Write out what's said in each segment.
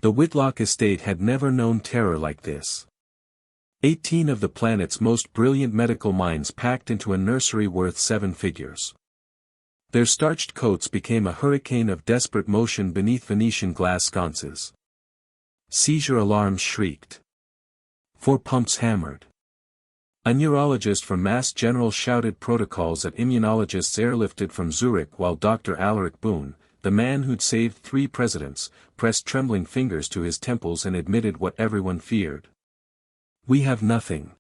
The Whitlock estate had never known terror like this. 18 of the planet's most brilliant medical minds packed into a nursery worth 7 figures. Their starched coats became a hurricane of desperate motion beneath Venetian glass sconces. Seizure alarms shrieked. 4 pumps hammered. A neurologist from Mass General shouted protocols at immunologists airlifted from Zurich while Dr. Alaric Boone, the man who'd saved 3 presidents, pressed trembling fingers to his temples and admitted what everyone feared. We have nothing.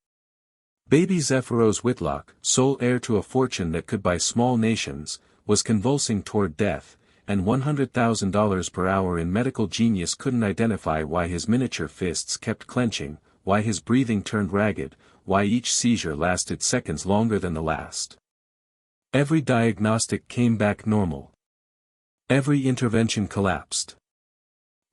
Baby Zephyros Whitlock, sole heir to a fortune that could buy small nations, was convulsing toward death, and $100,000 per hour in medical genius couldn't identify why his miniature fists kept clenching, why his breathing turned ragged, why each seizure lasted seconds longer than the last. Every diagnostic came back normal. Every intervention collapsed.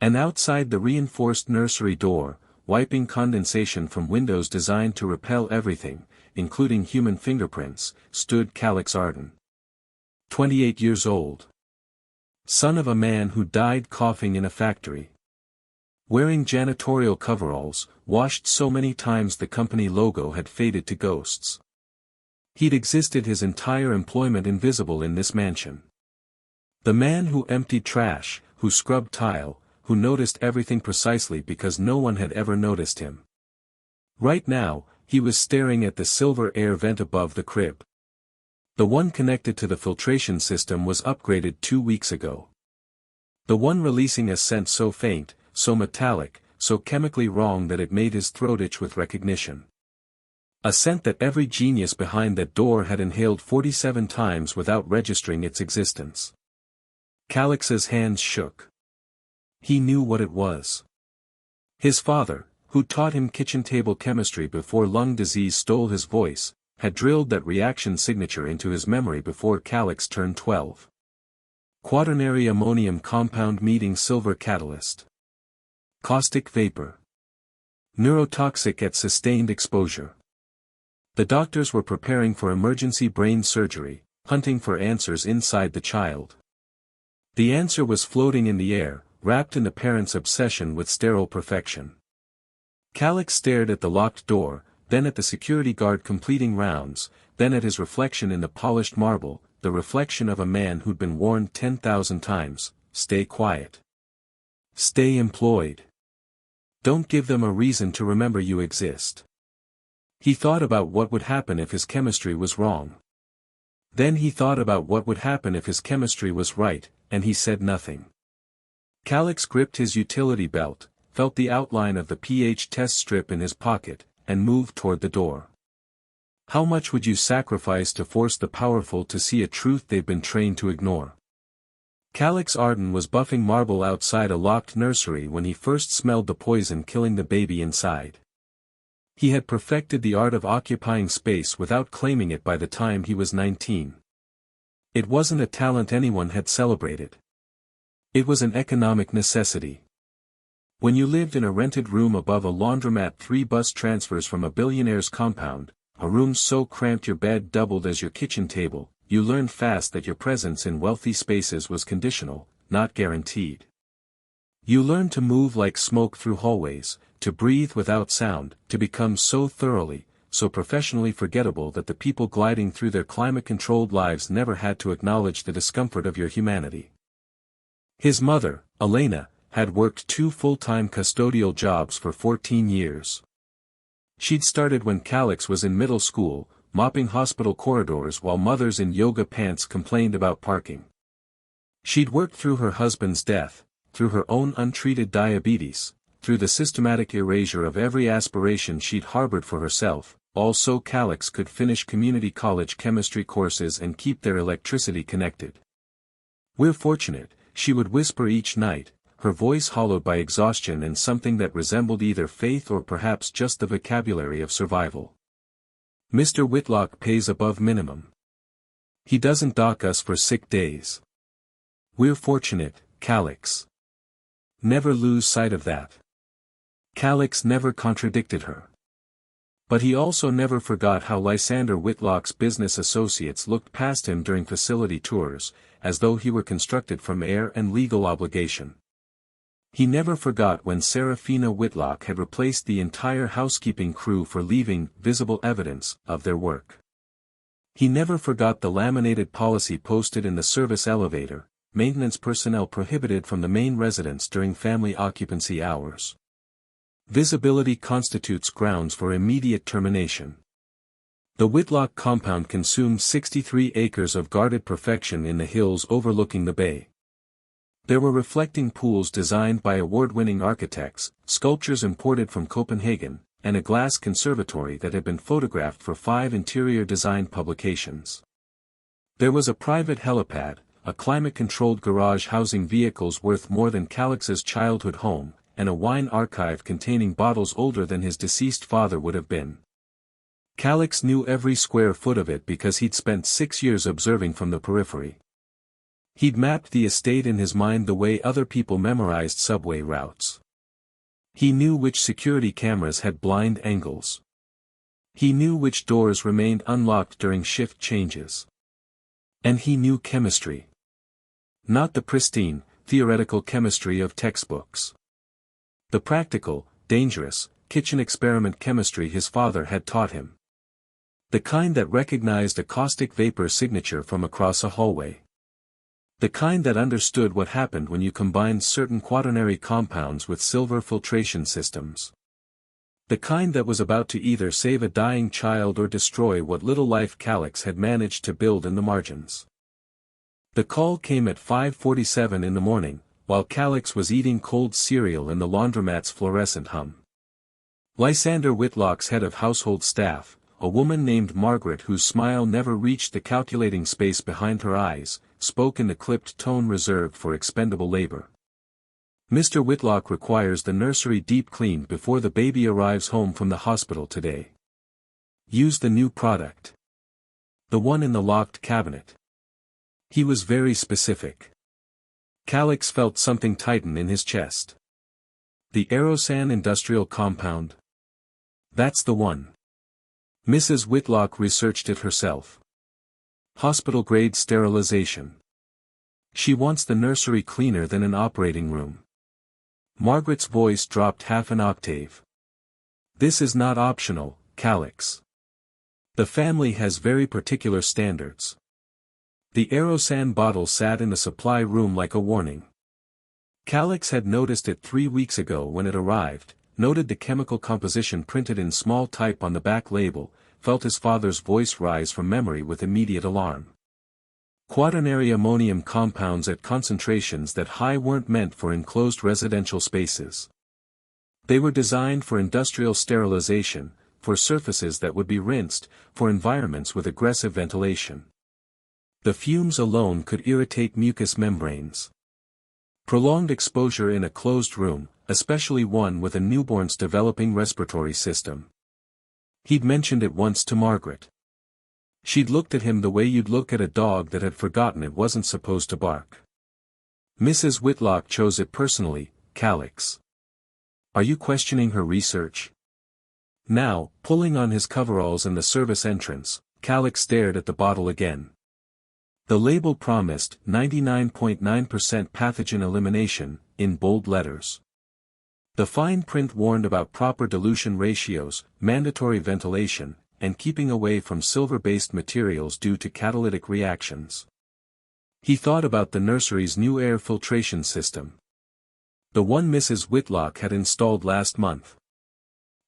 And outside the reinforced nursery door, wiping condensation from windows designed to repel everything, including human fingerprints, stood Calix Arden. 28 years old. Son of a man who died coughing in a factory. Wearing janitorial coveralls, washed so many times the company logo had faded to ghosts. He'd existed his entire employment invisible in this mansion. The man who emptied trash, who scrubbed tile, who noticed everything precisely because no one had ever noticed him. Right now, he was staring at the silver air vent above the crib. The one connected to the filtration system was upgraded 2 weeks ago. The one releasing a scent so faint, so metallic, so chemically wrong that it made his throat itch with recognition. A scent that every genius behind that door had inhaled 47 times without registering its existence. Calix's hands shook. He knew what it was. His father, who taught him kitchen table chemistry before lung disease stole his voice, had drilled that reaction signature into his memory before Calix turned 12. Quaternary ammonium compound meeting silver catalyst. Caustic vapor. Neurotoxic at sustained exposure. The doctors were preparing for emergency brain surgery, hunting for answers inside the child. The answer was floating in the air, wrapped in the parents' obsession with sterile perfection. Calix stared at the locked door, then at the security guard completing rounds, then at his reflection in the polished marble, the reflection of a man who'd been warned 10,000 times, stay quiet. Stay employed. Don't give them a reason to remember you exist. He thought about what would happen if his chemistry was wrong. Then he thought about what would happen if his chemistry was right, and he said nothing. Calix gripped his utility belt, felt the outline of the pH test strip in his pocket, and moved toward the door. How much would you sacrifice to force the powerful to see a truth they've been trained to ignore? Calix Arden was buffing marble outside a locked nursery when he first smelled the poison killing the baby inside. He had perfected the art of occupying space without claiming it by the time he was 19. It wasn't a talent anyone had celebrated. It was an economic necessity. When you lived in a rented room above a laundromat 3 bus transfers from a billionaire's compound, a room so cramped your bed doubled as your kitchen table, you learned fast that your presence in wealthy spaces was conditional, not guaranteed. You learned to move like smoke through hallways, to breathe without sound, to become so thoroughly, so professionally forgettable that the people gliding through their climate-controlled lives never had to acknowledge the discomfort of your humanity. His mother, Elena, had worked 2 full-time custodial jobs for 14 years. She'd started when Calix was in middle school, mopping hospital corridors while mothers in yoga pants complained about parking. She'd worked through her husband's death, through her own untreated diabetes, through the systematic erasure of every aspiration she'd harbored for herself, all so Calix could finish community college chemistry courses and keep their electricity connected. "We're fortunate," she would whisper each night, her voice hollowed by exhaustion and something that resembled either faith or perhaps just the vocabulary of survival. "Mr. Whitlock pays above minimum. He doesn't dock us for sick days. We're fortunate, Calix. Never lose sight of that." Calix never contradicted her. But he also never forgot how Lysander Whitlock's business associates looked past him during facility tours, as though he were constructed from air and legal obligation. He never forgot when Serafina Whitlock had replaced the entire housekeeping crew for leaving visible evidence of their work. He never forgot the laminated policy posted in the service elevator: maintenance personnel prohibited from the main residence during family occupancy hours. Visibility constitutes grounds for immediate termination. The Whitlock compound consumed 63 acres of guarded perfection in the hills overlooking the bay. There were reflecting pools designed by award-winning architects, sculptures imported from Copenhagen, and a glass conservatory that had been photographed for 5 interior design publications. There was a private helipad, a climate-controlled garage housing vehicles worth more than Calix's childhood home, and a wine archive containing bottles older than his deceased father would have been. Calix knew every square foot of it because he'd spent 6 years observing from the periphery. He'd mapped the estate in his mind the way other people memorized subway routes. He knew which security cameras had blind angles. He knew which doors remained unlocked during shift changes. And he knew chemistry. Not the pristine, theoretical chemistry of textbooks. The practical, dangerous, kitchen experiment chemistry his father had taught him. The kind that recognized a caustic vapor signature from across a hallway. The kind that understood what happened when you combined certain quaternary compounds with silver filtration systems. The kind that was about to either save a dying child or destroy what little life Calix had managed to build in the margins. The call came at 5:47 in the morning, while Calix was eating cold cereal in the laundromat's fluorescent hum. Lysander Whitlock's head of household staff, a woman named Margaret whose smile never reached the calculating space behind her eyes, spoke in the clipped tone reserved for expendable labor. Mr. Whitlock requires the nursery deep cleaned before the baby arrives home from the hospital today. Use the new product. The one in the locked cabinet. He was very specific. Calix felt something tighten in his chest. The Aerosan industrial compound. That's the one. Mrs. Whitlock researched it herself. Hospital-grade sterilization. She wants the nursery cleaner than an operating room. Margaret's voice dropped half an octave. This is not optional, Calix. The family has very particular standards. The Aerosan bottle sat in the supply room like a warning. Calix had noticed it 3 weeks ago when it arrived, noted the chemical composition printed in small type on the back label, felt his father's voice rise from memory with immediate alarm. Quaternary ammonium compounds at concentrations that high weren't meant for enclosed residential spaces. They were designed for industrial sterilization, for surfaces that would be rinsed, for environments with aggressive ventilation. The fumes alone could irritate mucous membranes. Prolonged exposure in a closed room, especially one with a newborn's developing respiratory system. He'd mentioned it once to Margaret. She'd looked at him the way you'd look at a dog that had forgotten it wasn't supposed to bark. Mrs. Whitlock chose it personally, Calix. Are you questioning her research? Now, pulling on his coveralls in the service entrance, Calix stared at the bottle again. The label promised 99.9% pathogen elimination, in bold letters. The fine print warned about proper dilution ratios, mandatory ventilation, and keeping away from silver-based materials due to catalytic reactions. He thought about the nursery's new air filtration system. The one Mrs. Whitlock had installed last month.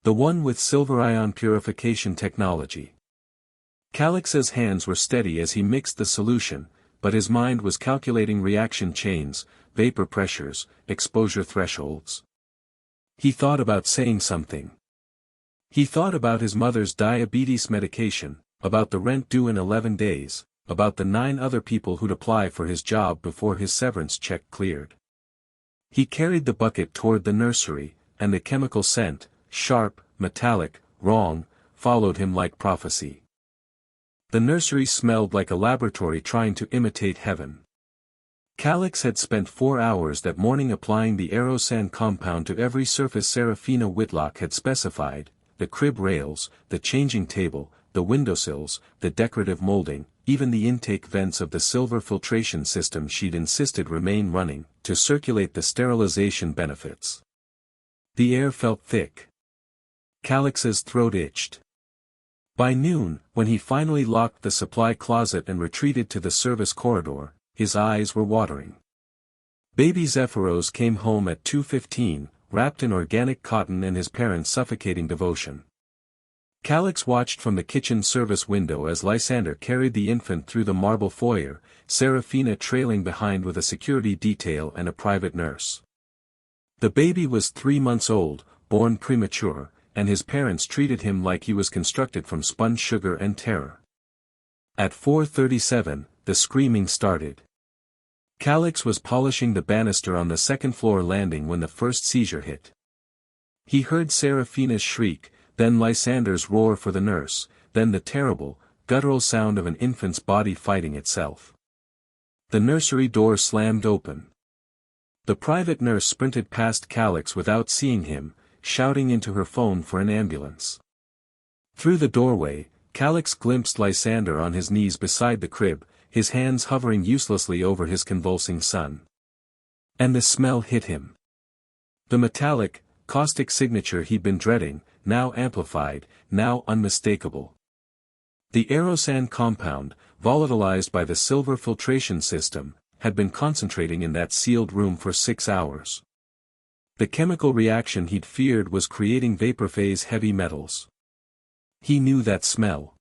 The one with silver-ion purification technology. Calix's hands were steady as he mixed the solution, but his mind was calculating reaction chains, vapor pressures, exposure thresholds. He thought about saying something. He thought about his mother's diabetes medication, about the rent due in 11 days, about the 9 other people who'd apply for his job before his severance check cleared. He carried the bucket toward the nursery, and the chemical scent, sharp, metallic, wrong, followed him like prophecy. The nursery smelled like a laboratory trying to imitate heaven. Calix had spent 4 hours that morning applying the Aerosan compound to every surface Serafina Whitlock had specified, the crib rails, the changing table, the windowsills, the decorative molding, even the intake vents of the silver filtration system she'd insisted remain running, to circulate the sterilization benefits. The air felt thick. Calix's throat itched. By noon, when he finally locked the supply closet and retreated to the service corridor, his eyes were watering. Baby Zephyros came home at 2:15, wrapped in organic cotton and his parents' suffocating devotion. Calix watched from the kitchen service window as Lysander carried the infant through the marble foyer, Seraphina trailing behind with a security detail and a private nurse. The baby was 3 months old, born premature, and his parents treated him like he was constructed from spun sugar and terror. At 4:37, the screaming started. Calix was polishing the banister on the second-floor landing when the first seizure hit. He heard Seraphina's shriek, then Lysander's roar for the nurse, then the terrible, guttural sound of an infant's body fighting itself. The nursery door slammed open. The private nurse sprinted past Calix without seeing him, shouting into her phone for an ambulance. Through the doorway, Calix glimpsed Lysander on his knees beside the crib, his hands hovering uselessly over his convulsing son. And the smell hit him. The metallic, caustic signature he'd been dreading, now amplified, now unmistakable. The aerosan compound, volatilized by the silver filtration system, had been concentrating in that sealed room for 6 hours. The chemical reaction he'd feared was creating vapor phase heavy metals. He knew that smell.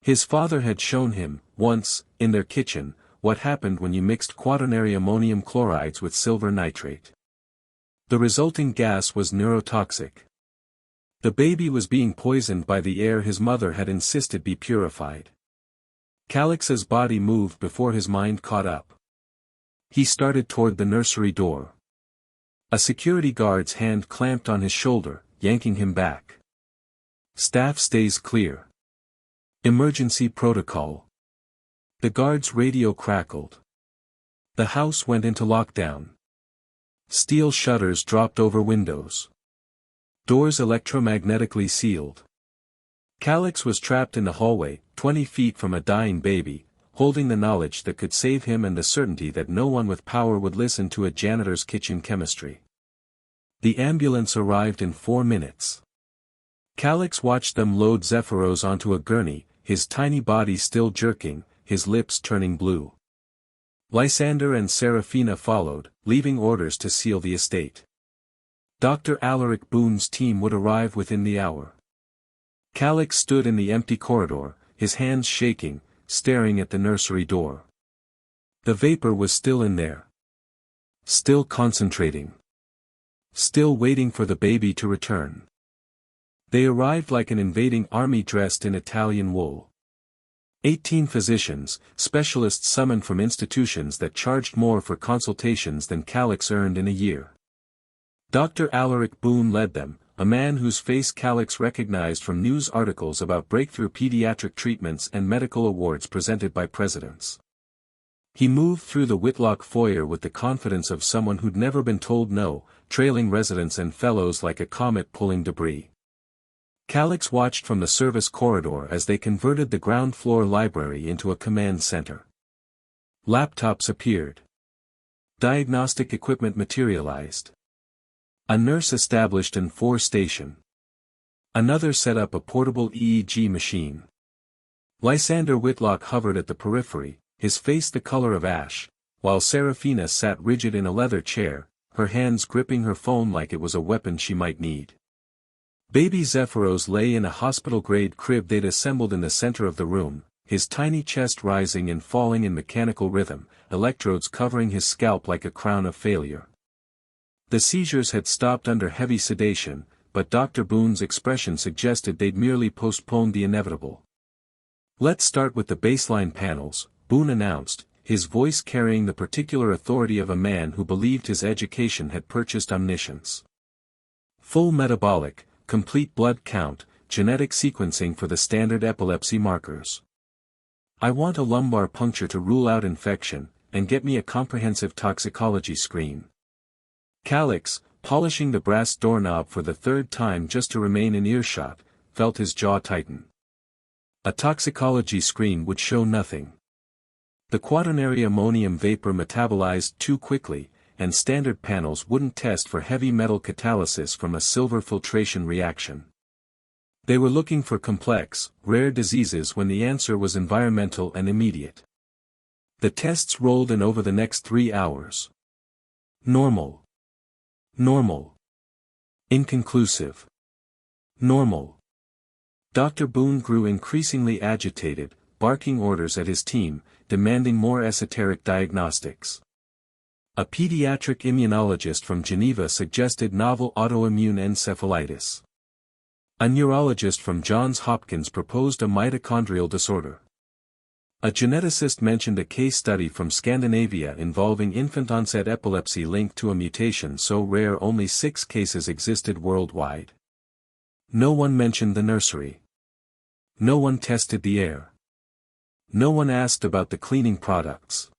His father had shown him, once, in their kitchen, what happened when you mixed quaternary ammonium chlorides with silver nitrate. The resulting gas was neurotoxic. The baby was being poisoned by the air his mother had insisted be purified. Calix's body moved before his mind caught up. He started toward the nursery door. A security guard's hand clamped on his shoulder, yanking him back. Staff stays clear. Emergency protocol. The guard's radio crackled. The house went into lockdown. Steel shutters dropped over windows. Doors electromagnetically sealed. Calix was trapped in the hallway, 20 feet from a dying baby, holding the knowledge that could save him and the certainty that no one with power would listen to a janitor's kitchen chemistry. The ambulance arrived in 4 minutes. Calix watched them load Zephyros onto a gurney, his tiny body still jerking, his lips turning blue. Lysander and Seraphina followed, leaving orders to seal the estate. Dr. Alaric Boone's team would arrive within the hour. Calix stood in the empty corridor, his hands shaking, staring at the nursery door. The vapor was still in there. Still concentrating. Still waiting for the baby to return. They arrived like an invading army dressed in Italian wool. 18 physicians, specialists summoned from institutions that charged more for consultations than Calix earned in a year. Dr. Alaric Boone led them, a man whose face Calix recognized from news articles about breakthrough pediatric treatments and medical awards presented by presidents. He moved through the Whitlock foyer with the confidence of someone who'd never been told no, trailing residents and fellows like a comet pulling debris. Calix watched from the service corridor as they converted the ground-floor library into a command center. Laptops appeared. Diagnostic equipment materialized. A nurse established an 4-station. Another set up a portable EEG machine. Lysander Whitlock hovered at the periphery, his face the color of ash, while Seraphina sat rigid in a leather chair, her hands gripping her phone like it was a weapon she might need. Baby Zephyros lay in a hospital-grade crib they'd assembled in the center of the room, his tiny chest rising and falling in mechanical rhythm, electrodes covering his scalp like a crown of failure. The seizures had stopped under heavy sedation, but Dr. Boone's expression suggested they'd merely postponed the inevitable. "Let's start with the baseline panels," Boone announced, his voice carrying the particular authority of a man who believed his education had purchased omniscience. "Full metabolic, complete blood count, genetic sequencing for the standard epilepsy markers. I want a lumbar puncture to rule out infection, and get me a comprehensive toxicology screen." Calix, polishing the brass doorknob for the 3rd time just to remain in earshot, felt his jaw tighten. A toxicology screen would show nothing. The quaternary ammonium vapor metabolized too quickly, and standard panels wouldn't test for heavy metal catalysis from a silver filtration reaction. They were looking for complex, rare diseases when the answer was environmental and immediate. The tests rolled in over the next 3 hours. Normal. Normal. Inconclusive. Normal. Dr. Boone grew increasingly agitated, barking orders at his team, demanding more esoteric diagnostics. A pediatric immunologist from Geneva suggested novel autoimmune encephalitis. A neurologist from Johns Hopkins proposed a mitochondrial disorder. A geneticist mentioned a case study from Scandinavia involving infant-onset epilepsy linked to a mutation so rare only 6 cases existed worldwide. No one mentioned the nursery. No one tested the air. No one asked about the cleaning products.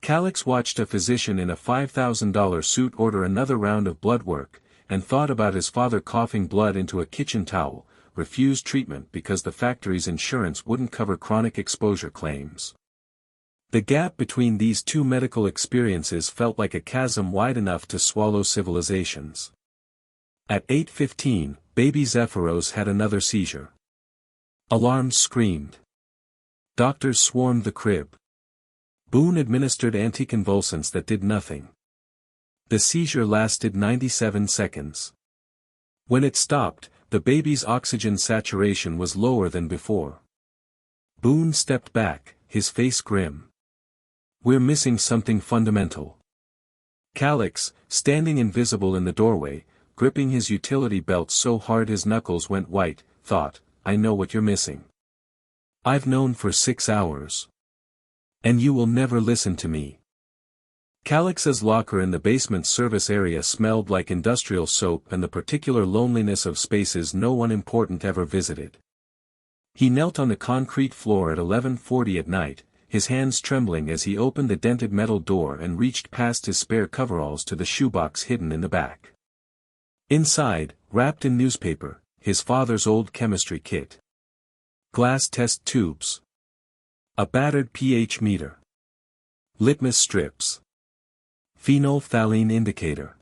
Calix watched a physician in a $5,000 suit order another round of blood work, and thought about his father coughing blood into a kitchen towel, refused treatment because the factory's insurance wouldn't cover chronic exposure claims. The gap between these two medical experiences felt like a chasm wide enough to swallow civilizations. At 8:15, baby Zephyros had another seizure. Alarms screamed. Doctors swarmed the crib. Boone administered anticonvulsants that did nothing. The seizure lasted 97 seconds. When it stopped, the baby's oxygen saturation was lower than before. Boone stepped back, his face grim. "We're missing something fundamental." Calix, standing invisible in the doorway, gripping his utility belt so hard his knuckles went white, thought, "I know what you're missing. I've known for 6 hours. And you will never listen to me." Calix's locker in the basement service area smelled like industrial soap and the particular loneliness of spaces no one important ever visited. He knelt on the concrete floor at 11:40 at night, his hands trembling as he opened the dented metal door and reached past his spare coveralls to the shoebox hidden in the back. Inside, wrapped in newspaper, his father's old chemistry kit. Glass test tubes. A battered pH meter. Litmus strips. Phenolphthalein indicator.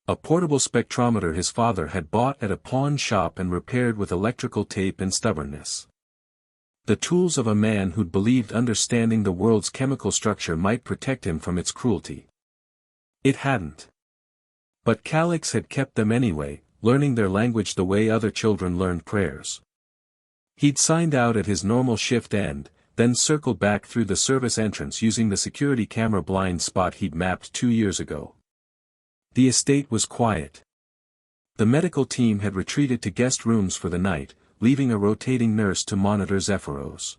A portable spectrometer his father had bought at a pawn shop and repaired with electrical tape and stubbornness. The tools of a man who'd believed understanding the world's chemical structure might protect him from its cruelty. It hadn't. But Calix had kept them anyway, learning their language the way other children learned prayers. He'd signed out at his normal shift end, then circled back through the service entrance using the security camera blind spot he'd mapped 2 years ago. The estate was quiet. The medical team had retreated to guest rooms for the night, leaving a rotating nurse to monitor Zephyros.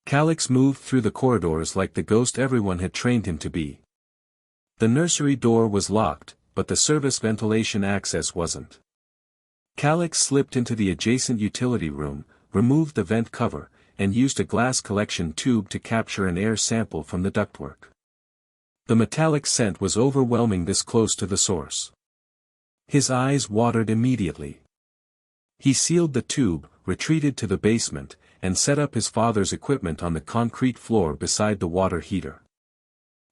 Calix moved through the corridors like the ghost everyone had trained him to be. The nursery door was locked, but the service ventilation access wasn't. Calix slipped into the adjacent utility room, removed the vent cover, and used a glass collection tube to capture an air sample from the ductwork. The metallic scent was overwhelming this close to the source. His eyes watered immediately. He sealed the tube, retreated to the basement, and set up his father's equipment on the concrete floor beside the water heater.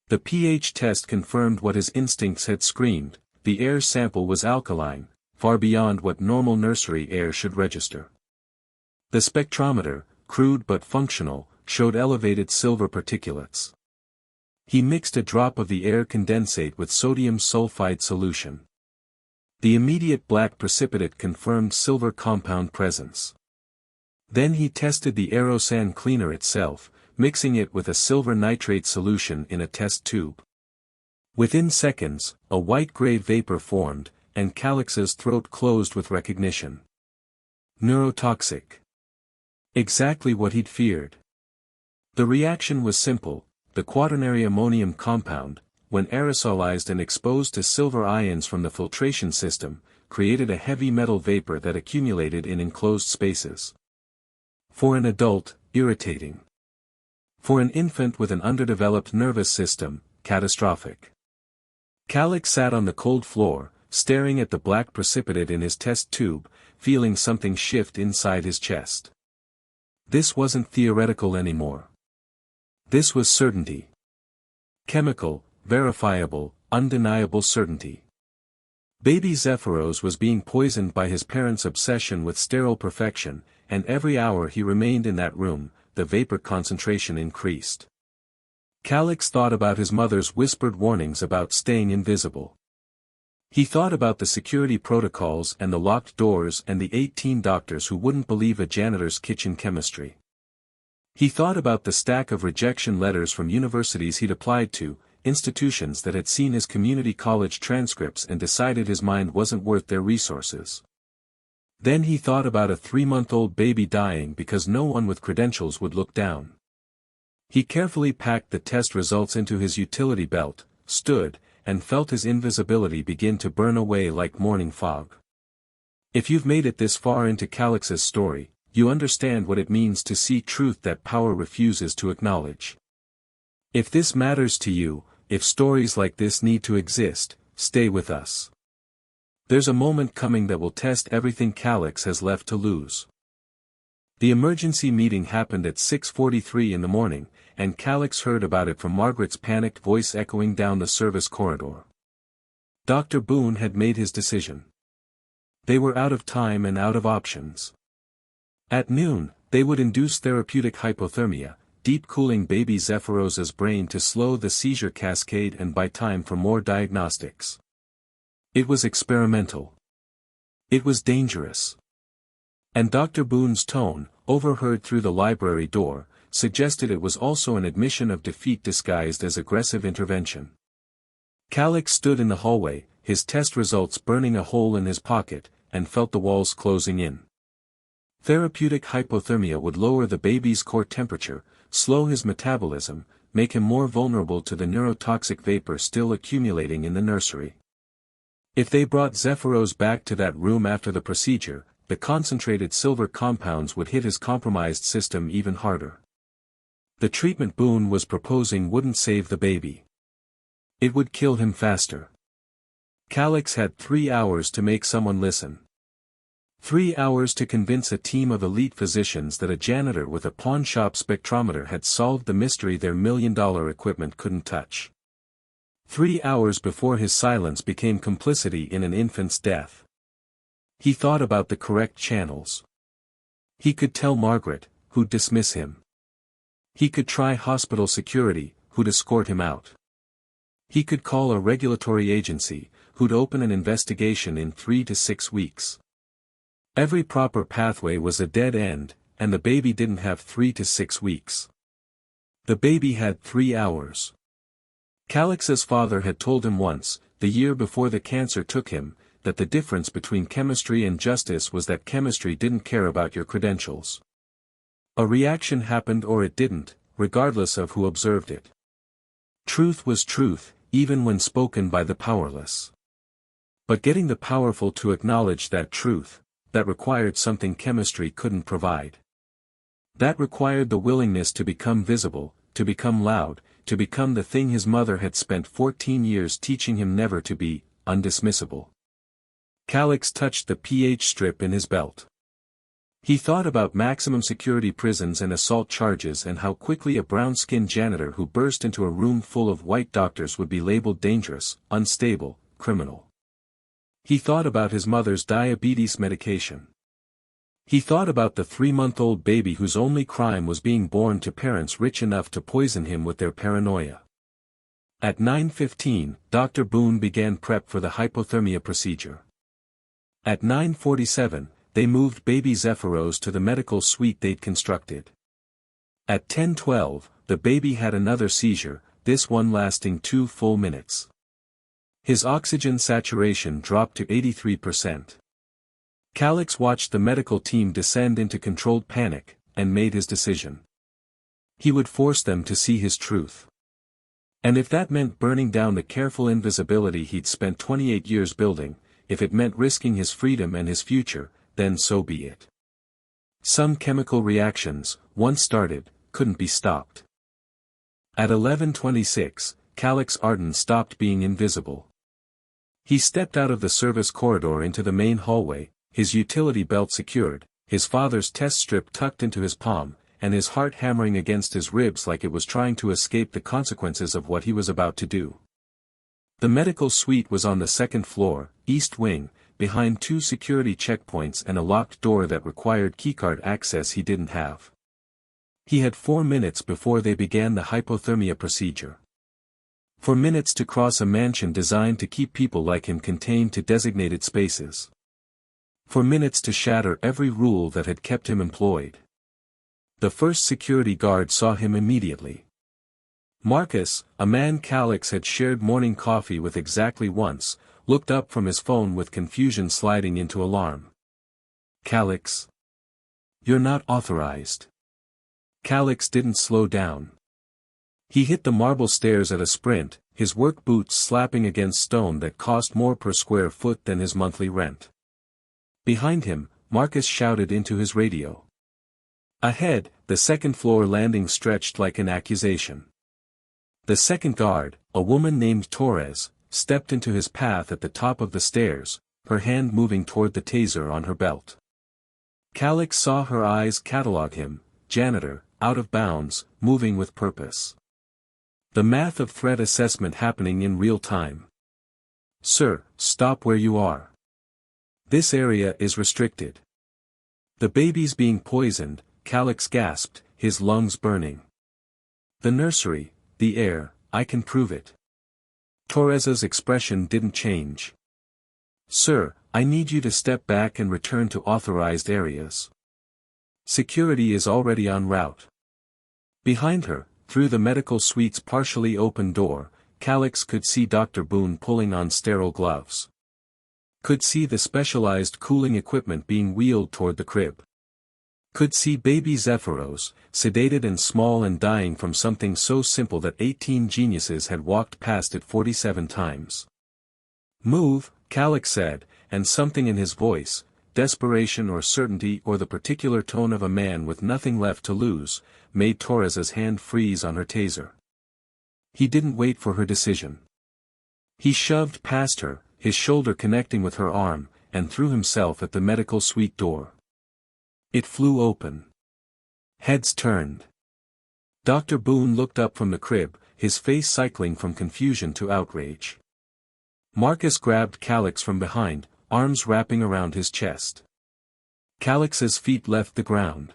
The pH test confirmed what his instincts had screamed: the air sample was alkaline, far beyond what normal nursery air should register. The spectrometer, crude but functional, showed elevated silver particulates. He mixed a drop of the air condensate with sodium sulfide solution. The immediate black precipitate confirmed silver compound presence. Then he tested the aerosan cleaner itself, mixing it with a silver nitrate solution in a test tube. Within seconds, a white-gray vapor formed, and Calix's throat closed with recognition. Neurotoxic. Exactly what he'd feared. The reaction was simple: the quaternary ammonium compound, when aerosolized and exposed to silver ions from the filtration system, created a heavy metal vapor that accumulated in enclosed spaces. For an adult, irritating. For an infant with an underdeveloped nervous system, catastrophic. Calix sat on the cold floor, staring at the black precipitate in his test tube, feeling something shift inside his chest. This wasn't theoretical anymore. This was certainty. Chemical, verifiable, undeniable certainty. Baby Zephyros was being poisoned by his parents' obsession with sterile perfection, and every hour he remained in that room, the vapor concentration increased. Calix thought about his mother's whispered warnings about staying invisible. He thought about the security protocols and the locked doors and the 18 doctors who wouldn't believe a janitor's kitchen chemistry. He thought about the stack of rejection letters from universities he'd applied to, institutions that had seen his community college transcripts and decided his mind wasn't worth their resources. Then he thought about a 3-month-old baby dying because no one with credentials would look down. He carefully packed the test results into his utility belt, stood, and felt his invisibility begin to burn away like morning fog. If you've made it this far into Calix's story, you understand what it means to see truth that power refuses to acknowledge. If this matters to you, if stories like this need to exist, stay with us. There's a moment coming that will test everything Calix has left to lose. The emergency meeting happened at 6:43 in the morning, and Calix heard about it from Margaret's panicked voice echoing down the service corridor. Dr. Boone had made his decision. They were out of time and out of options. At noon, they would induce therapeutic hypothermia, deep cooling baby Zephyros's brain to slow the seizure cascade and buy time for more diagnostics. It was experimental. It was dangerous. And Dr. Boone's tone, overheard through the library door, suggested it was also an admission of defeat disguised as aggressive intervention. Calix stood in the hallway, his test results burning a hole in his pocket, and felt the walls closing in. Therapeutic hypothermia would lower the baby's core temperature, slow his metabolism, make him more vulnerable to the neurotoxic vapor still accumulating in the nursery. If they brought Zephyros back to that room after the procedure, the concentrated silver compounds would hit his compromised system even harder. The treatment Boone was proposing wouldn't save the baby. It would kill him faster. Calix had 3 hours to make someone listen. 3 hours to convince a team of elite physicians that a janitor with a pawnshop spectrometer had solved the mystery their million-dollar equipment couldn't touch. 3 hours before his silence became complicity in an infant's death. He thought about the correct channels. He could tell Margaret, who'd dismiss him. He could try hospital security, who'd escort him out. He could call a regulatory agency, who'd open an investigation in 3 to 6 weeks. Every proper pathway was a dead end, and the baby didn't have 3 to 6 weeks. The baby had 3 hours. Calix's father had told him once, the year before the cancer took him, that the difference between chemistry and justice was that chemistry didn't care about your credentials. A reaction happened or it didn't, regardless of who observed it. Truth was truth, even when spoken by the powerless. But getting the powerful to acknowledge that truth, that required something chemistry couldn't provide. That required the willingness to become visible, to become loud, to become the thing his mother had spent 14 years teaching him never to be, undismissible. Calix touched the pH strip in his belt. He thought about maximum security prisons and assault charges and how quickly a brown-skinned janitor who burst into a room full of white doctors would be labeled dangerous, unstable, criminal. He thought about his mother's diabetes medication. He thought about the 3-month-old baby whose only crime was being born to parents rich enough to poison him with their paranoia. At 9:15, Dr. Boone began prep for the hypothermia procedure. At 9:47, they moved baby Zephyros to the medical suite they'd constructed. At 10:12, the baby had another seizure, this one lasting 2 full minutes. His oxygen saturation dropped to 83%. Calix watched the medical team descend into controlled panic, and made his decision. He would force them to see his truth. And if that meant burning down the careful invisibility he'd spent 28 years building, if it meant risking his freedom and his future, then so be it. Some chemical reactions, once started, couldn't be stopped. At 11:26, Calix Arden stopped being invisible. He stepped out of the service corridor into the main hallway, his utility belt secured, his father's test strip tucked into his palm, and his heart hammering against his ribs like it was trying to escape the consequences of what he was about to do. The medical suite was on the second floor, east wing, behind 2 security checkpoints and a locked door that required keycard access he didn't have. He had 4 minutes before they began the hypothermia procedure. 4 minutes to cross a mansion designed to keep people like him contained to designated spaces. 4 minutes to shatter every rule that had kept him employed. The first security guard saw him immediately. Marcus, a man Calix had shared morning coffee with exactly once, looked up from his phone with confusion sliding into alarm. "Calix? You're not authorized." Calix didn't slow down. He hit the marble stairs at a sprint, his work boots slapping against stone that cost more per square foot than his monthly rent. Behind him, Marcus shouted into his radio. Ahead, the second-floor landing stretched like an accusation. The second guard, a woman named Torres, stepped into his path at the top of the stairs, her hand moving toward the taser on her belt. Calix saw her eyes catalog him, Janitor, out of bounds, moving with purpose. The math of threat assessment happening in real time. "Sir, stop where you are. This area is restricted." "The baby's being poisoned," Calix gasped, his lungs burning. "The nursery, the air, I can prove it." Torres's expression didn't change. "Sir, I need you to step back and return to authorized areas. Security is already en route." Behind her, through the medical suite's partially open door, Calix could see Dr. Boone pulling on sterile gloves. Could see the specialized cooling equipment being wheeled toward the crib. Could see baby Zephyros, sedated and small and dying from something so simple that 18 geniuses had walked past it 47 times. "Move," Calix said, and something in his voice, desperation or certainty or the particular tone of a man with nothing left to lose, made Torres's hand freeze on her taser. He didn't wait for her decision. He shoved past her, his shoulder connecting with her arm, and threw himself at the medical suite door. It flew open. Heads turned. Dr. Boone looked up from the crib, his face cycling from confusion to outrage. Marcus grabbed Calix from behind, arms wrapping around his chest. Calix's feet left the ground.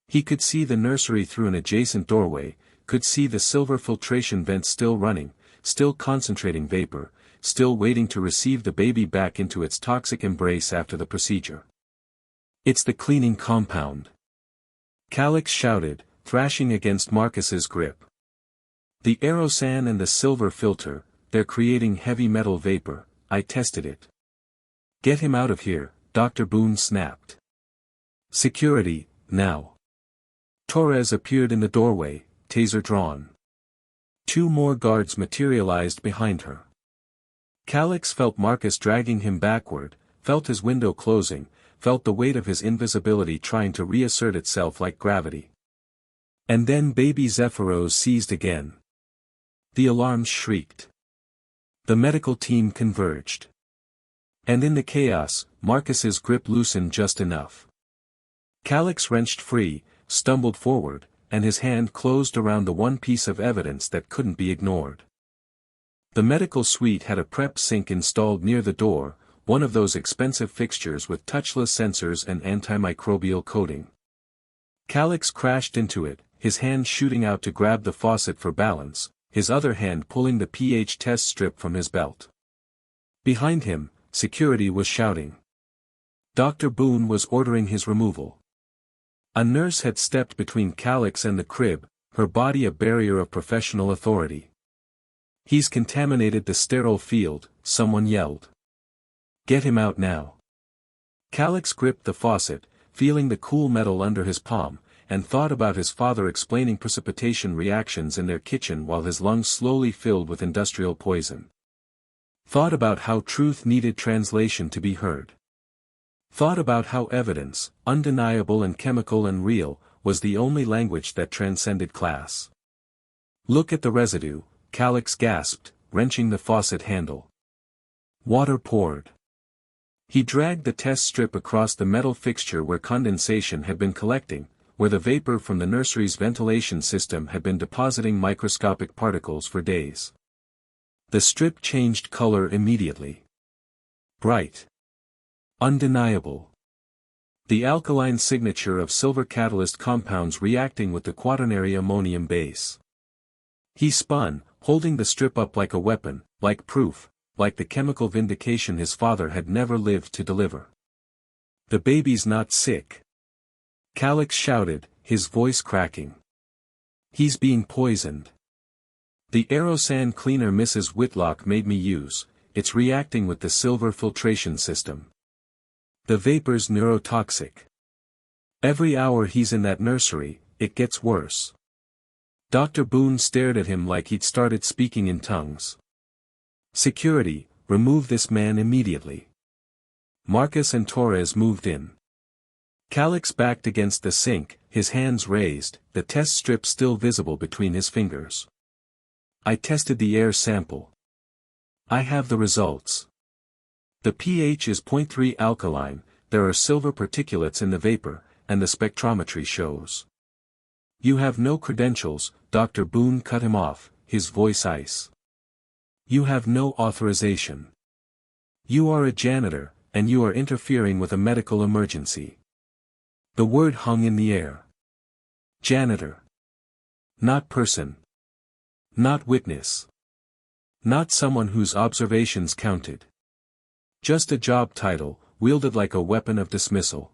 He could see the nursery through an adjacent doorway, could see the silver filtration vent still running, still concentrating vapor, still waiting to receive the baby back into its toxic embrace after the procedure. "It's the cleaning compound," Calix shouted, thrashing against Marcus's grip. "The aerosan and the silver filter, they're creating heavy metal vapor, I tested it." "Get him out of here," Dr. Boone snapped. "Security, now." Torres appeared in the doorway, taser drawn. 2 more guards materialized behind her. Calix felt Marcus dragging him backward, felt his window closing, felt the weight of his invisibility trying to reassert itself like gravity. And then baby Zephyros seized again. The alarms shrieked. The medical team converged. And in the chaos, Marcus's grip loosened just enough. Calix wrenched free, stumbled forward, and his hand closed around the one piece of evidence that couldn't be ignored. The medical suite had a prep sink installed near the door, one of those expensive fixtures with touchless sensors and antimicrobial coating. Calix crashed into it, his hand shooting out to grab the faucet for balance, his other hand pulling the pH test strip from his belt. Behind him, security was shouting. Dr. Boone was ordering his removal. A nurse had stepped between Calix and the crib, her body a barrier of professional authority. "He's contaminated the sterile field," someone yelled. "Get him out now." Calix gripped the faucet, feeling the cool metal under his palm, and thought about his father explaining precipitation reactions in their kitchen while his lungs slowly filled with industrial poison. Thought about how truth needed translation to be heard. Thought about how evidence, undeniable and chemical and real, was the only language that transcended class. "Look at the residue," Calix gasped, wrenching the faucet handle. Water poured. He dragged the test strip across the metal fixture where condensation had been collecting, where the vapor from the nursery's ventilation system had been depositing microscopic particles for days. The strip changed color immediately. Bright. Undeniable. The alkaline signature of silver catalyst compounds reacting with the quaternary ammonium base. He spun, holding the strip up like a weapon, like proof, like the chemical vindication his father had never lived to deliver. The baby's not sick. Calix shouted, his voice cracking. He's being poisoned. The aerosan cleaner Mrs. Whitlock made me use, it's reacting with the silver filtration system. The vapor's neurotoxic. Every hour he's in that nursery, it gets worse. Dr. Boone stared at him like he'd started speaking in tongues. Security, remove this man immediately. Marcus and Torres moved in. Calix backed against the sink, his hands raised, the test strip still visible between his fingers. I tested the air sample. I have the results. The pH is 0.3 alkaline, there are silver particulates in the vapor, and the spectrometry shows. You have no credentials, Dr. Boone cut him off, his voice ice. You have no authorization. You are a janitor, and you are interfering with a medical emergency. The word hung in the air. Janitor. Not person. Not witness. Not someone whose observations counted. Just a job title, wielded like a weapon of dismissal.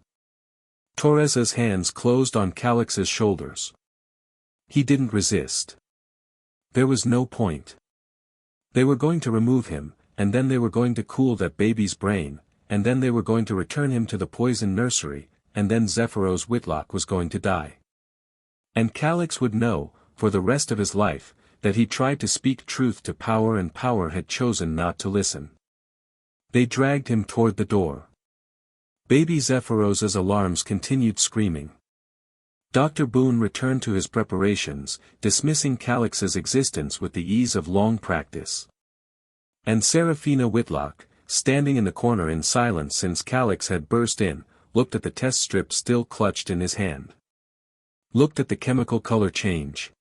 Torres's hands closed on Calix's shoulders. He didn't resist. There was no point. They were going to remove him, and then they were going to cool that baby's brain, and then they were going to return him to the poison nursery, and then Zephyros Whitlock was going to die. And Calix would know, for the rest of his life, that he tried to speak truth to power and power had chosen not to listen. They dragged him toward the door. Baby Zephyros's alarms continued screaming. Dr. Boone returned to his preparations, dismissing Calix's existence with the ease of long practice. And Seraphina Whitlock, standing in the corner in silence since Calix had burst in, looked at the test strip still clutched in his hand. Looked at the chemical color change.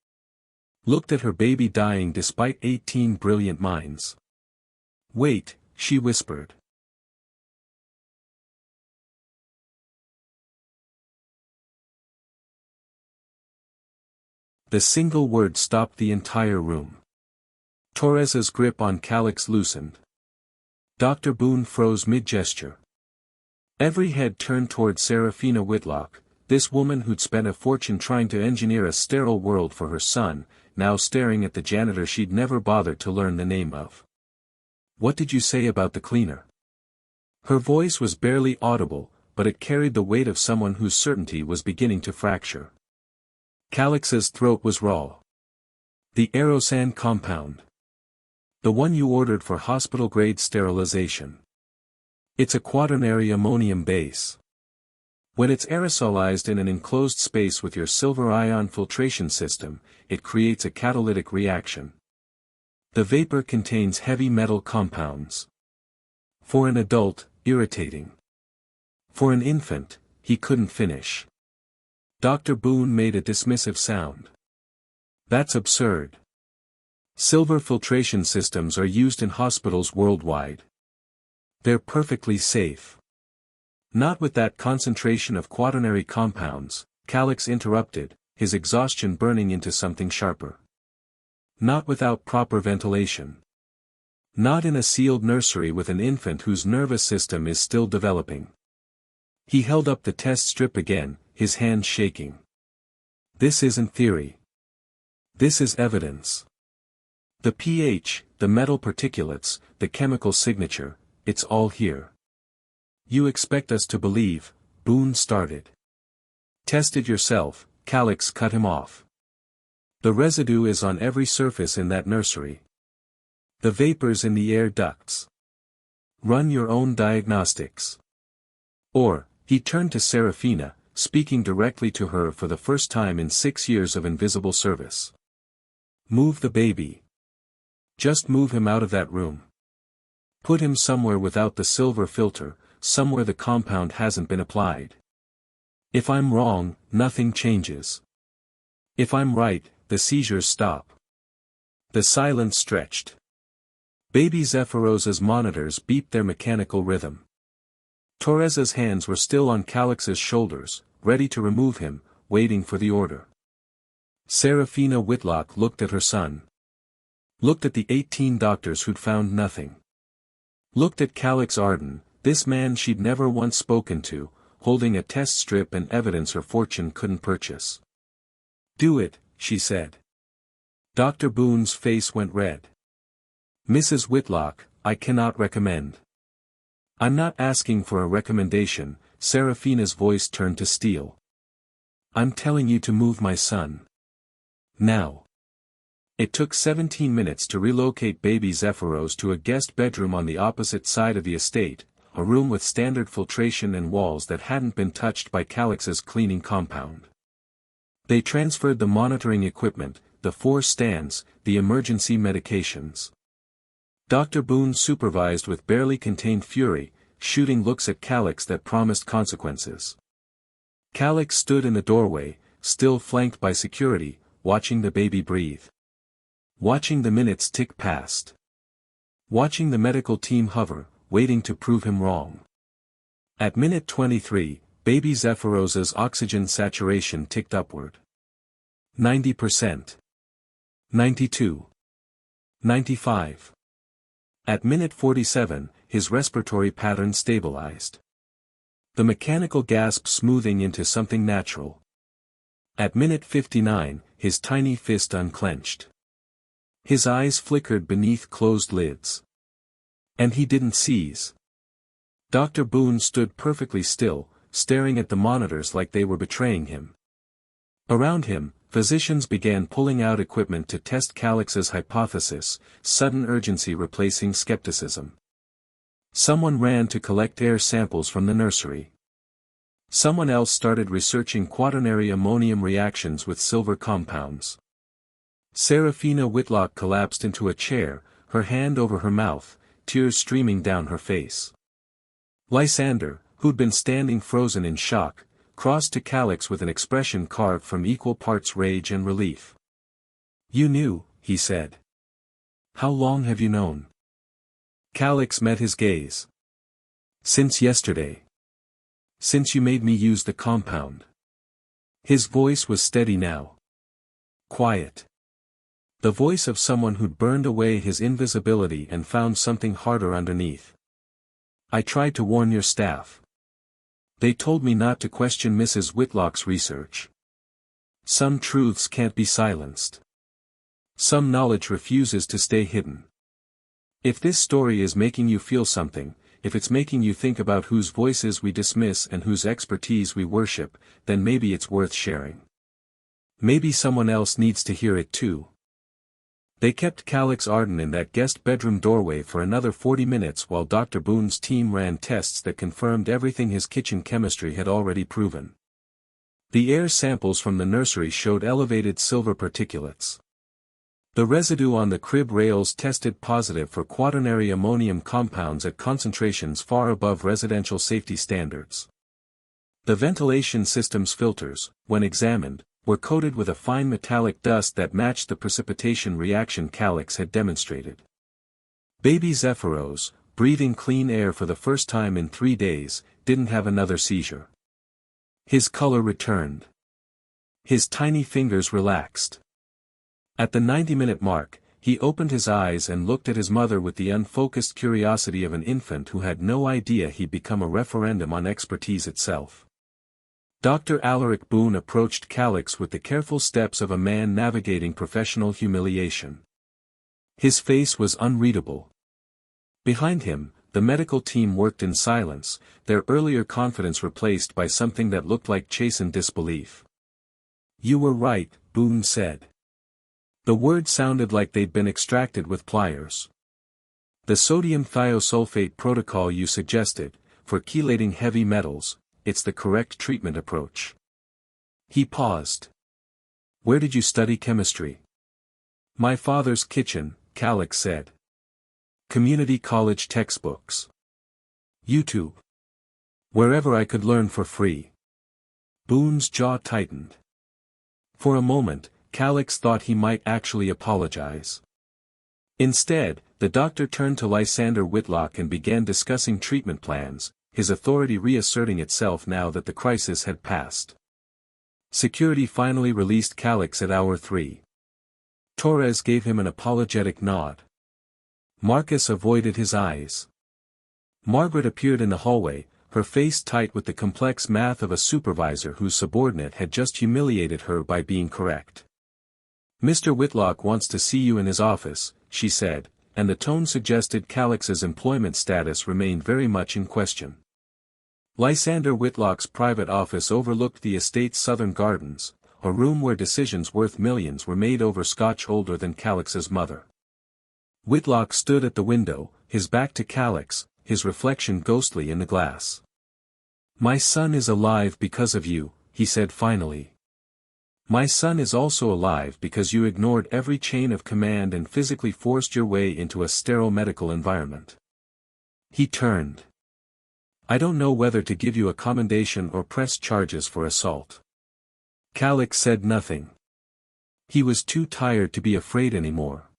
Looked at her baby dying despite 18 brilliant minds. Wait, she whispered. The single word stopped the entire room. Torres's grip on Calix loosened. Dr. Boone froze mid-gesture. Every head turned toward Seraphina Whitlock, this woman who'd spent a fortune trying to engineer a sterile world for her son, now staring at the janitor she'd never bothered to learn the name of. What did you say about the cleaner? Her voice was barely audible, but it carried the weight of someone whose certainty was beginning to fracture. Calix's throat was raw. The aerosan compound. The one you ordered for hospital-grade sterilization. It's a quaternary ammonium base. When it's aerosolized in an enclosed space with your silver ion filtration system, it creates a catalytic reaction. The vapor contains heavy metal compounds. For an adult, irritating. For an infant, he couldn't finish. Dr. Boone made a dismissive sound. That's absurd. Silver filtration systems are used in hospitals worldwide. They're perfectly safe. Not with that concentration of quaternary compounds, Calix interrupted, his exhaustion burning into something sharper. Not without proper ventilation. Not in a sealed nursery with an infant whose nervous system is still developing. He held up the test strip again, his hand shaking. This isn't theory. This is evidence. The pH, the metal particulates, the chemical signature, it's all here. You expect us to believe, Boone started. Test it yourself, Calix cut him off. The residue is on every surface in that nursery. The vapors in the air ducts. Run your own diagnostics. Or, he turned to Seraphina, speaking directly to her for the first time in 6 years of invisible service. Move the baby. Just move him out of that room. Put him somewhere without the silver filter, somewhere the compound hasn't been applied. If I'm wrong, nothing changes. If I'm right, the seizures stop. The silence stretched. Baby Zephyros's monitors beeped their mechanical rhythm. Torres's hands were still on Calix's shoulders, ready to remove him, waiting for the order. Serafina Whitlock looked at her son. Looked at the 18 doctors who'd found nothing. Looked at Calix Arden, this man she'd never once spoken to, holding a test strip and evidence her fortune couldn't purchase. "Do it," she said. Dr. Boone's face went red. "Mrs. Whitlock, I cannot recommend." "I'm not asking for a recommendation," Serafina's voice turned to steel. "I'm telling you to move my son. Now." It took 17 minutes to relocate baby Zephyros to a guest bedroom on the opposite side of the estate, a room with standard filtration and walls that hadn't been touched by Calix's cleaning compound. They transferred the monitoring equipment, the 4 stands, the emergency medications. Dr. Boone supervised with barely contained fury, shooting looks at Calix that promised consequences. Calix stood in the doorway, still flanked by security, watching the baby breathe. Watching the minutes tick past. Watching the medical team hover, waiting to prove him wrong. At minute 23, baby Zephyros's oxygen saturation ticked upward. 90%. 92. 95. At minute 47, his respiratory pattern stabilized. The mechanical gasp smoothing into something natural. At minute 59, his tiny fist unclenched. His eyes flickered beneath closed lids. And he didn't seize. Dr. Boone stood perfectly still, staring at the monitors like they were betraying him. Around him, physicians began pulling out equipment to test Calix's hypothesis, sudden urgency replacing skepticism. Someone ran to collect air samples from the nursery. Someone else started researching quaternary ammonium reactions with silver compounds. Serafina Whitlock collapsed into a chair, her hand over her mouth, tears streaming down her face. Lysander, who'd been standing frozen in shock, crossed to Calix with an expression carved from equal parts rage and relief. "You knew," he said. "How long have you known?" Calix met his gaze. "Since yesterday. Since you made me use the compound." His voice was steady now. Quiet. The voice of someone who'd burned away his invisibility and found something harder underneath. "I tried to warn your staff. They told me not to question Mrs. Whitlock's research. Some truths can't be silenced. Some knowledge refuses to stay hidden. If this story is making you feel something, if it's making you think about whose voices we dismiss and whose expertise we worship, then maybe it's worth sharing. Maybe someone else needs to hear it too." They kept Calix Arden in that guest bedroom doorway for another 40 minutes while Dr. Boone's team ran tests that confirmed everything his kitchen chemistry had already proven. The air samples from the nursery showed elevated silver particulates. The residue on the crib rails tested positive for quaternary ammonium compounds at concentrations far above residential safety standards. The ventilation system's filters, when examined, were coated with a fine metallic dust that matched the precipitation reaction Calix had demonstrated. Baby Zephyros, breathing clean air for the first time in 3 days, didn't have another seizure. His color returned. His tiny fingers relaxed. At the 90-minute mark, he opened his eyes and looked at his mother with the unfocused curiosity of an infant who had no idea he'd become a referendum on expertise itself. Dr. Alaric Boone approached Calix with the careful steps of a man navigating professional humiliation. His face was unreadable. Behind him, the medical team worked in silence, their earlier confidence replaced by something that looked like chastened disbelief. "You were right," Boone said. The words sounded like they'd been extracted with pliers. "The sodium thiosulfate protocol you suggested, for chelating heavy metals, it's the correct treatment approach." He paused. "Where did you study chemistry?" "My father's kitchen," Calix said. "Community college textbooks. YouTube. Wherever I could learn for free." Boone's jaw tightened. For a moment, Calix thought he might actually apologize. Instead, The doctor turned to Lysander Whitlock and began discussing treatment plans, his authority reasserting itself now that the crisis had passed. Security finally released Calix at hour 3. Torres gave him an apologetic nod. Marcus avoided his eyes. Margaret appeared in the hallway, her face tight with the complex math of a supervisor whose subordinate had just humiliated her by being correct. "Mr. Whitlock wants to see you in his office," she said, and the tone suggested Calix's employment status remained very much in question. Lysander Whitlock's private office overlooked the estate's southern gardens, a room where decisions worth millions were made over scotch older than Calix's mother. Whitlock stood at the window, his back to Calix, his reflection ghostly in the glass. "My son is alive because of you," he said finally. "My son is also alive because you ignored every chain of command and physically forced your way into a sterile medical environment." He turned. "I don't know whether to give you a commendation or press charges for assault." Calix said nothing. He was too tired to be afraid anymore.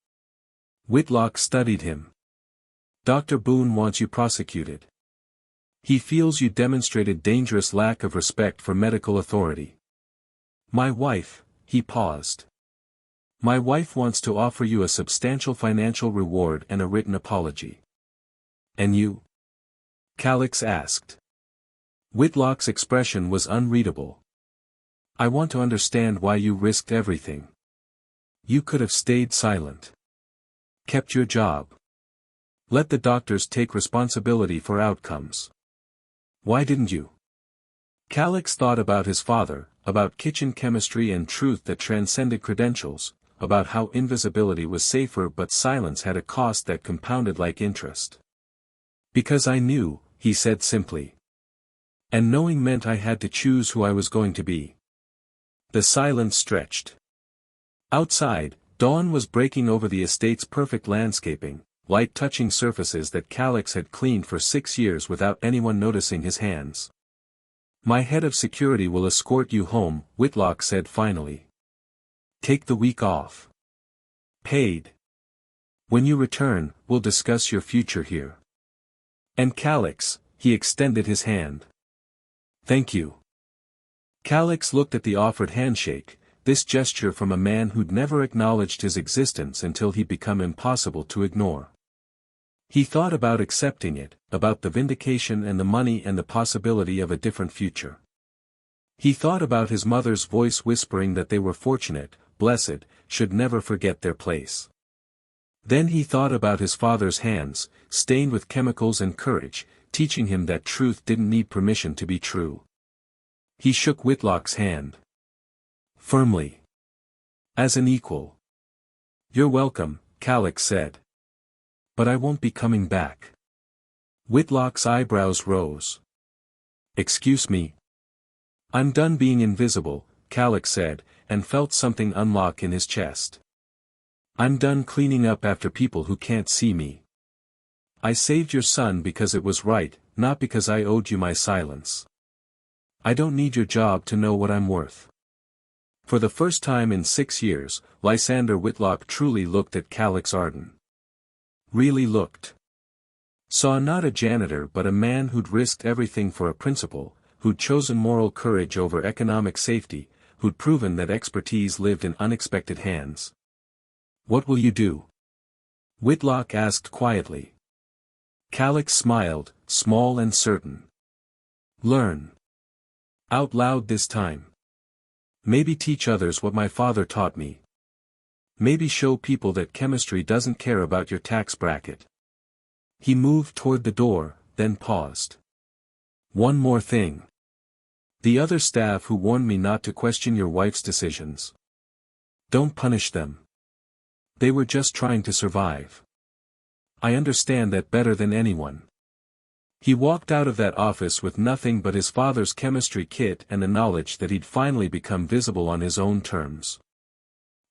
Whitlock studied him. "Dr. Boone wants you prosecuted. He feels you demonstrated dangerous lack of respect for medical authority." "My wife," he paused. "My wife wants to offer you a substantial financial reward and a written apology." "And you?" Calix asked. Whitlock's expression was unreadable. "I want to understand why you risked everything. You could have stayed silent. Kept your job. Let the doctors take responsibility for outcomes. Why didn't you?" Calix thought about his father, about kitchen chemistry and truth that transcended credentials, about how invisibility was safer but silence had a cost that compounded like interest. "Because I knew," he said simply. "And knowing meant I had to choose who I was going to be." The silence stretched. Outside, dawn was breaking over the estate's perfect landscaping, light touching surfaces that Calix had cleaned for 6 years without anyone noticing his hands. "My head of security will escort you home," Whitlock said finally. "Take the week off. Paid. When you return, we'll discuss your future here." "And Calix," he extended his hand. "Thank you." Calix looked at the offered handshake, this gesture from a man who'd never acknowledged his existence until he'd become impossible to ignore. He thought about accepting it, about the vindication and the money and the possibility of a different future. He thought about his mother's voice whispering that they were fortunate, blessed, should never forget their place. Then he thought about his father's hands, stained with chemicals and courage, teaching him that truth didn't need permission to be true. He shook Whitlock's hand. Firmly. As an equal. "You're welcome," Calix said. "But I won't be coming back." Whitlock's eyebrows rose. "Excuse me?" "I'm done being invisible," Calix said, and felt something unlock in his chest. "I'm done cleaning up after people who can't see me. I saved your son because it was right, not because I owed you my silence. I don't need your job to know what I'm worth." For the first time in 6 years, Lysander Whitlock truly looked at Calix Arden. Really looked. Saw not a janitor but a man who'd risked everything for a principle, who'd chosen moral courage over economic safety, who'd proven that expertise lived in unexpected hands. "What will you do?" Whitlock asked quietly. Calix smiled, small and certain. "Learn. Out loud this time. Maybe teach others what my father taught me. Maybe show people that chemistry doesn't care about your tax bracket." He moved toward the door, then paused. "One more thing. The other staff who warned me not to question your wife's decisions. Don't punish them. They were just trying to survive. I understand that better than anyone." He walked out of that office with nothing but his father's chemistry kit and the knowledge that he'd finally become visible on his own terms.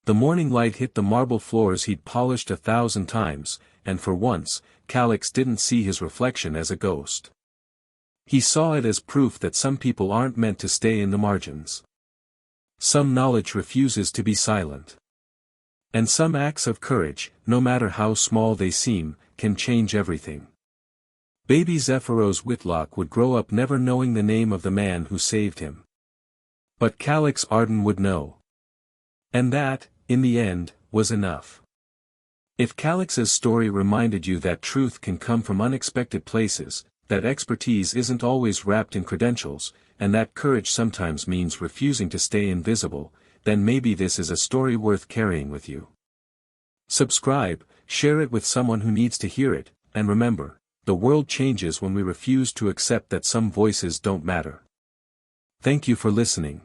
The morning light hit the marble floors he'd polished 1,000 times, and for once, Calix didn't see his reflection as a ghost. He saw it as proof that some people aren't meant to stay in the margins. Some knowledge refuses to be silent. And some acts of courage, no matter how small they seem, can change everything. Baby Zephyros Whitlock would grow up never knowing the name of the man who saved him. But Calix Arden would know. And that, in the end, was enough. If Calix's story reminded you that truth can come from unexpected places, that expertise isn't always wrapped in credentials, and that courage sometimes means refusing to stay invisible, then maybe this is a story worth carrying with you. Subscribe, share it with someone who needs to hear it, and remember, the world changes when we refuse to accept that some voices don't matter. Thank you for listening.